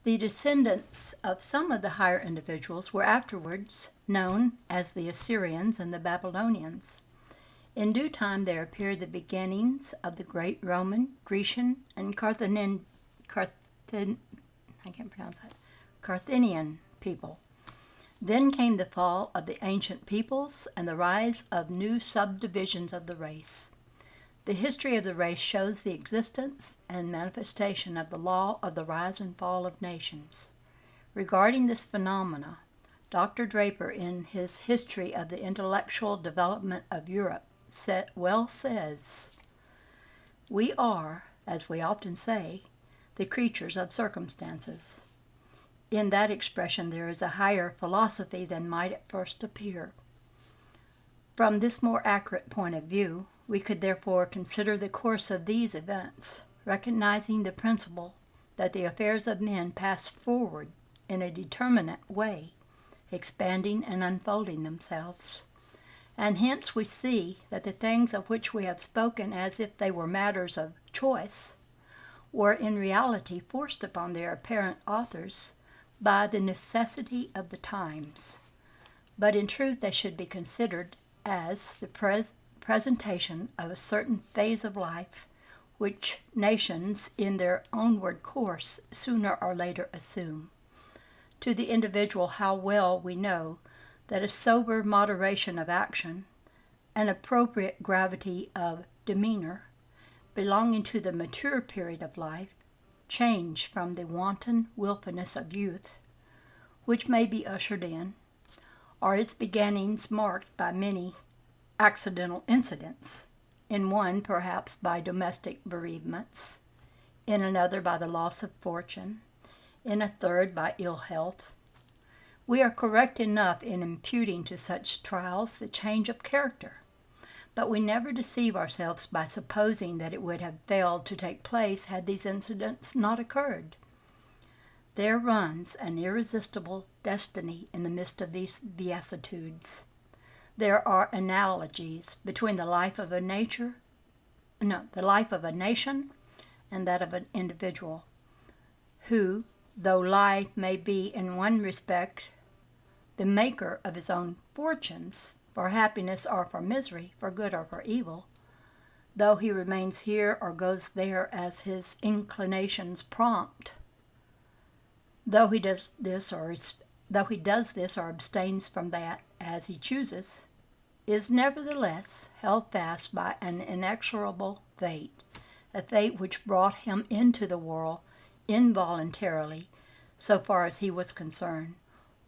The descendants of some of the higher individuals were afterwards known as the Assyrians and the Babylonians. In due time there appeared the beginnings of the great Roman, Grecian, and Carthaginian people. Then came the fall of the ancient peoples and the rise of new subdivisions of the race. The history of the race shows the existence and manifestation of the law of the rise and fall of nations. Regarding this phenomena, Dr. Draper, in his History of the Intellectual Development of Europe, says, "We are, as we often say, the creatures of circumstances." In that expression there is a higher philosophy than might at first appear. From this more accurate point of view, we could therefore consider the course of these events, recognizing the principle that the affairs of men pass forward in a determinate way, expanding and unfolding themselves. And hence we see that the things of which we have spoken as if they were matters of choice were in reality forced upon their apparent authors by the necessity of the times. But in truth they should be considered as the presentation of a certain phase of life which nations in their onward course sooner or later assume. To the individual, how well we know that a sober moderation of action, an appropriate gravity of demeanor, belonging to the mature period of life, change from the wanton wilfulness of youth, which may be ushered in, or its beginnings marked by many accidental incidents, in one perhaps by domestic bereavements, in another by the loss of fortune, in a third by ill health. We are correct enough in imputing to such trials the change of character, but we never deceive ourselves by supposing that it would have failed to take place had these incidents not occurred. There runs an irresistible destiny in the midst of these vicissitudes. There are analogies between the life of a nation and that of an individual, who, though life may be in one respect the maker of his own fortunes, for happiness or for misery, for good or for evil, though he remains here or goes there as his inclinations prompt, though he does this or abstains from that as he chooses, is nevertheless held fast by an inexorable fate, a fate which brought him into the world involuntarily, so far as he was concerned,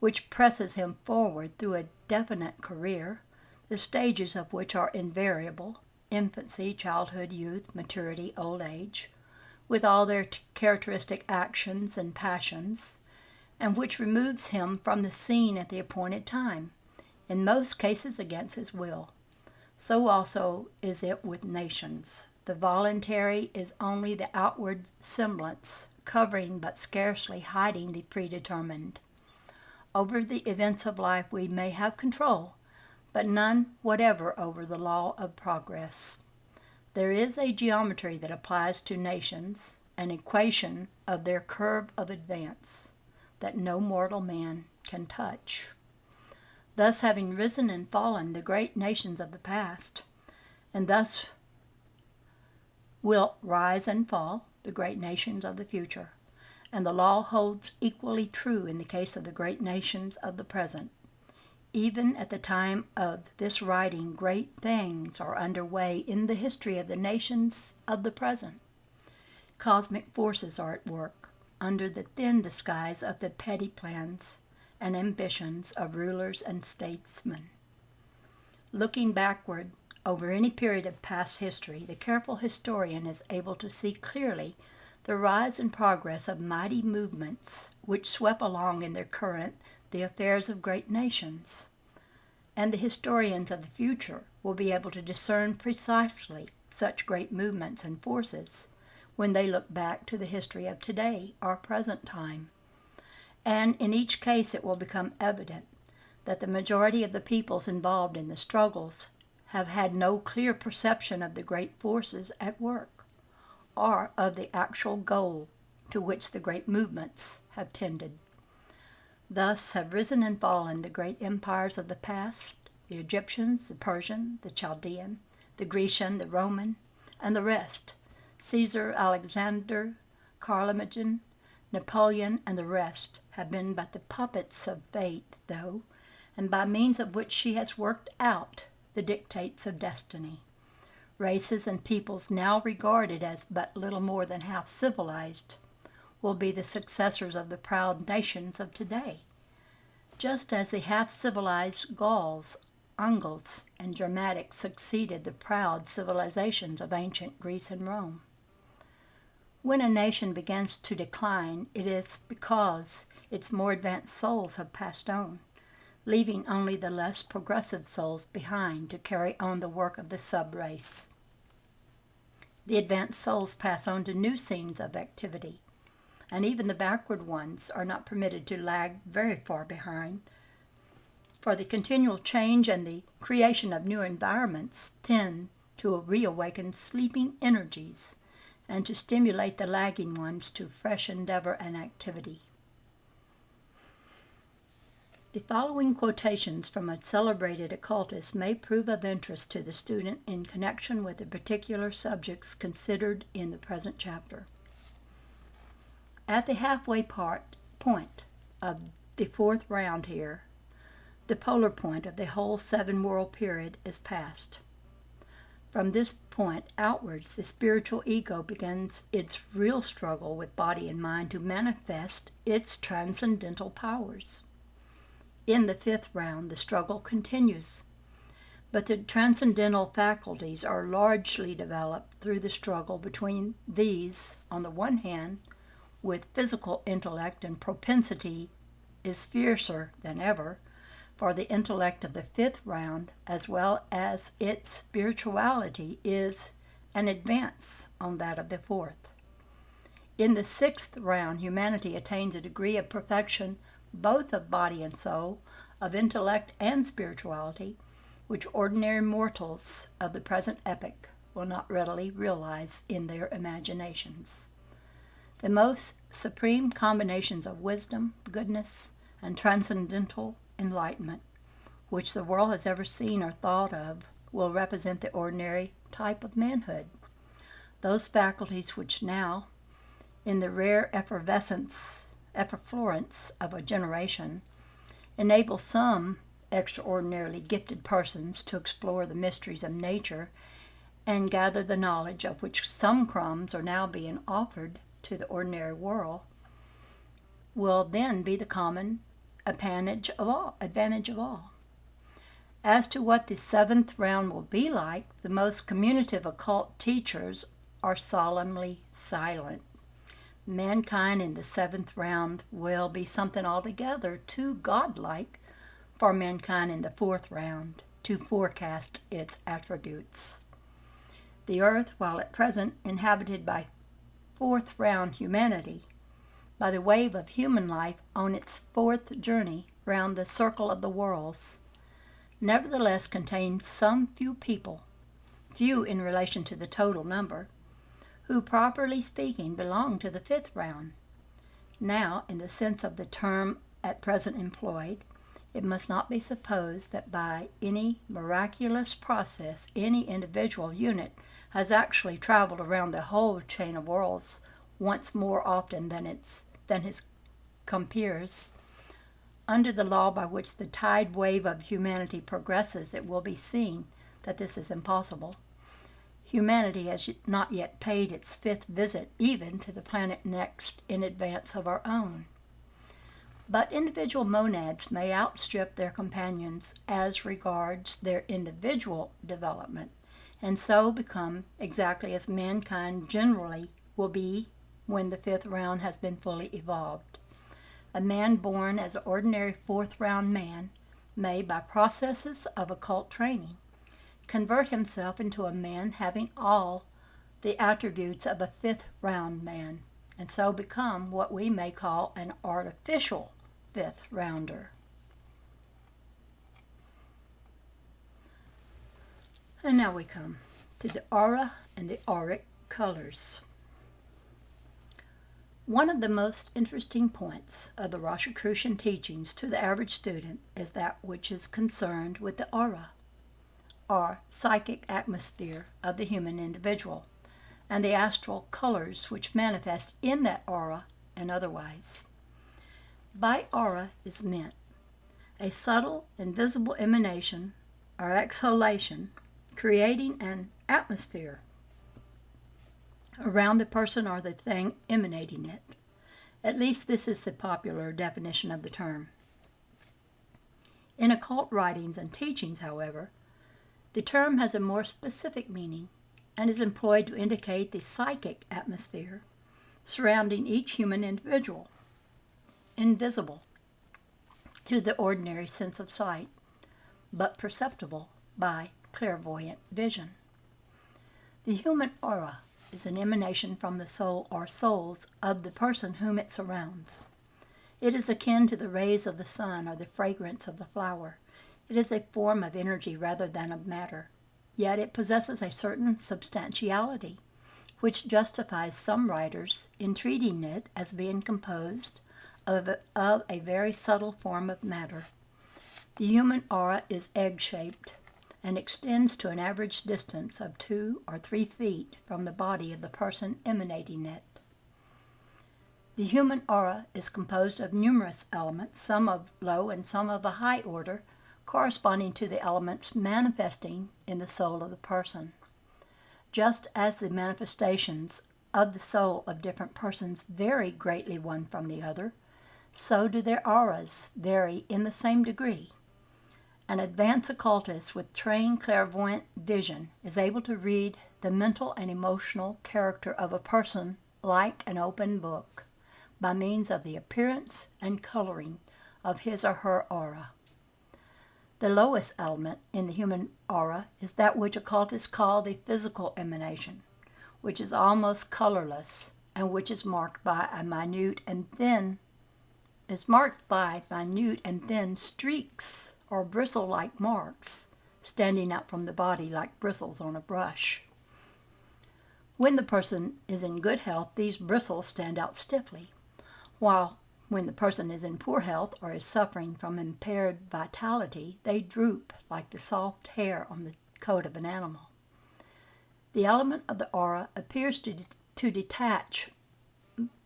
which presses him forward through a definite career, the stages of which are invariable: infancy, childhood, youth, maturity, old age, with all their characteristic actions and passions, and which removes him from the scene at the appointed time, in most cases against his will. So also is it with nations. The voluntary is only the outward semblance, covering but scarcely hiding the predetermined. Over the events of life we may have control, but none whatever over the law of progress. There is a geometry that applies to nations, an equation of their curve of advance, that no mortal man can touch. Thus having risen and fallen the great nations of the past, and thus will rise and fall the great nations of the future, and the law holds equally true in the case of the great nations of the present. Even at the time of this writing, great things are under way in the history of the nations of the present. Cosmic forces are at work under the thin disguise of the petty plans and ambitions of rulers and statesmen. Looking backward over any period of past history, the careful historian is able to see clearly the rise and progress of mighty movements which swept along in their current the affairs of great nations. And the historians of the future will be able to discern precisely such great movements and forces when they look back to the history of today, our present time. And in each case it will become evident that the majority of the peoples involved in the struggles have had no clear perception of the great forces at work, or of the actual goal to which the great movements have tended. Thus have risen and fallen the great empires of the past, the Egyptians, the Persian, the Chaldean, the Grecian, the Roman, and the rest, Caesar, Alexander, Carloman, Napoleon, and the rest have been but the puppets of fate, though, and by means of which she has worked out the dictates of destiny. Races and peoples now regarded as but little more than half civilized will be the successors of the proud nations of today, just as the half-civilized Gauls, Angles, and Germanics succeeded the proud civilizations of ancient Greece and Rome. When a nation begins to decline, it is because its more advanced souls have passed on, leaving only the less progressive souls behind to carry on the work of the sub-race. The advanced souls pass on to new scenes of activity, and even the backward ones are not permitted to lag very far behind, for the continual change and the creation of new environments tend to reawaken sleeping energies and to stimulate the lagging ones to fresh endeavor and activity. The following quotations from a celebrated occultist may prove of interest to the student in connection with the particular subjects considered in the present chapter. At the halfway point of the fourth round here, the polar point of the whole seven-world period is passed. From this point outwards, the spiritual ego begins its real struggle with body and mind to manifest its transcendental powers. In the fifth round, the struggle continues, but the transcendental faculties are largely developed through the struggle between these, on the one hand, with physical intellect and propensity is fiercer than ever, for the intellect of the fifth round, as well as its spirituality, is an advance on that of the fourth. In the sixth round, humanity attains a degree of perfection both of body and soul, of intellect and spirituality, which ordinary mortals of the present epoch will not readily realize in their imaginations. The most supreme combinations of wisdom, goodness, and transcendental enlightenment, which the world has ever seen or thought of, will represent the ordinary type of manhood. Those faculties which now, in the rare efflorescence of a generation, enable some extraordinarily gifted persons to explore the mysteries of nature and gather the knowledge of which some crumbs are now being offered to the ordinary world, will then be the common advantage of all. As to what the seventh round will be like, the most communicative occult teachers are solemnly silent. Mankind in the seventh round will be something altogether too godlike for mankind in the fourth round to forecast its attributes. The earth, while at present inhabited by fourth round humanity, by the wave of human life on its fourth journey round the circle of the worlds, nevertheless contains some few people, few in relation to the total number, who, properly speaking, belong to the fifth round. Now, in the sense of the term at present employed, it must not be supposed that by any miraculous process any individual unit has actually traveled around the whole chain of worlds once more often than his compeers. Under the law by which the tide wave of humanity progresses, it will be seen that this is impossible. Humanity has not yet paid its fifth visit even to the planet next in advance of our own. But individual monads may outstrip their companions as regards their individual development, and so become exactly as mankind generally will be when the fifth round has been fully evolved. A man born as an ordinary fourth round man may, by processes of occult training, convert himself into a man having all the attributes of a fifth round man, and so become what we may call an artificial fifth rounder. And now we come to the aura and the auric colors. One of the most interesting points of the Rosicrucian teachings to the average student is that which is concerned with the aura, or psychic atmosphere of the human individual, and the astral colors which manifest in that aura and otherwise. By aura is meant a subtle, invisible emanation or exhalation creating an atmosphere around the person or the thing emanating it. At least this is the popular definition of the term. In occult writings and teachings, however, the term has a more specific meaning and is employed to indicate the psychic atmosphere surrounding each human individual, invisible to the ordinary sense of sight, but perceptible by clairvoyant vision. The human aura is an emanation from the soul or souls of the person whom it surrounds. It is akin to the rays of the sun or the fragrance of the flower. It is a form of energy rather than of matter, yet it possesses a certain substantiality, which justifies some writers in treating it as being composed of a very subtle form of matter. The human aura is egg-shaped and extends to an average distance of 2 or 3 feet from the body of the person emanating it. The human aura is composed of numerous elements, some of low and some of a high order, corresponding to the elements manifesting in the soul of the person. Just as the manifestations of the soul of different persons vary greatly one from the other, so do their auras vary in the same degree. An advanced occultist with trained clairvoyant vision is able to read the mental and emotional character of a person like an open book by means of the appearance and coloring of his or her aura. The lowest element in the human aura is that which occultists call the physical emanation, which is almost colorless and which is marked by minute and thin streaks or bristle-like marks standing out from the body like bristles on a brush. When the person is in good health, these bristles stand out stiffly, while when the person is in poor health or is suffering from impaired vitality, they droop like the soft hair on the coat of an animal. The element of the aura appears to detach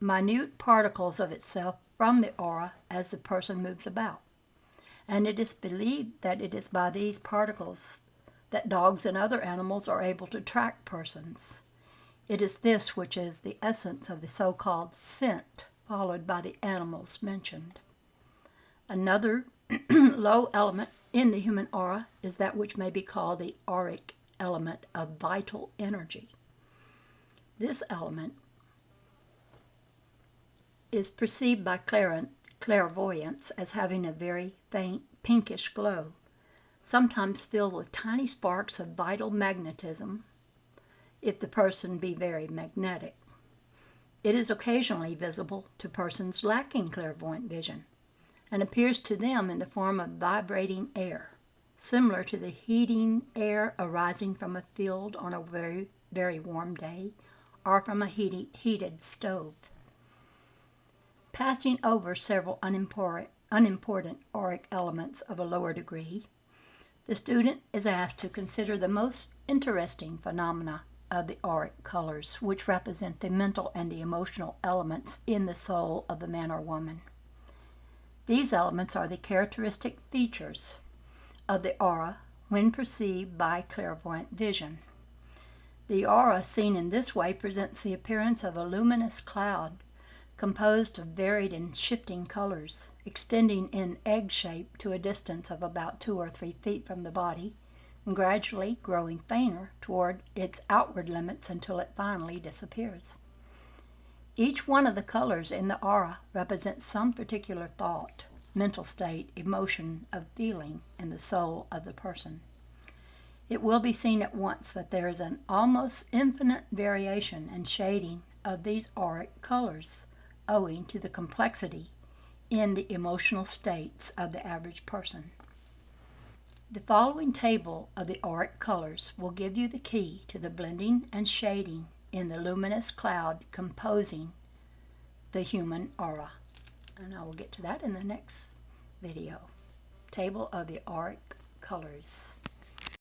minute particles of itself from the aura as the person moves about, and it is believed that it is by these particles that dogs and other animals are able to track persons. It is this which is the essence of the so-called scent followed by the animals mentioned. Another low element in the human aura is that which may be called the auric element of vital energy. This element is perceived by clairvoyants as having a very faint pinkish glow, sometimes filled with tiny sparks of vital magnetism if the person be very magnetic. It is occasionally visible to persons lacking clairvoyant vision and appears to them in the form of vibrating air, similar to the heating air arising from a field on a very, very warm day or from a heated stove. Passing over several unimportant auric elements of a lower degree, the student is asked to consider the most interesting phenomena of the auric colors, which represent the mental and the emotional elements in the soul of the man or woman. These elements are the characteristic features of the aura when perceived by clairvoyant vision. The aura seen in this way presents the appearance of a luminous cloud composed of varied and shifting colors, extending in egg shape to a distance of about 2 or 3 feet from the body, and gradually growing fainter toward its outward limits until it finally disappears. Each one of the colors in the aura represents some particular thought, mental state, emotion of feeling in the soul of the person. It will be seen at once that there is an almost infinite variation and shading of these auric colors, owing to the complexity in the emotional states of the average person. The following table of the auric colors will give you the key to the blending and shading in the luminous cloud composing the human aura. And I will get to that in the next video. Table of the auric colors.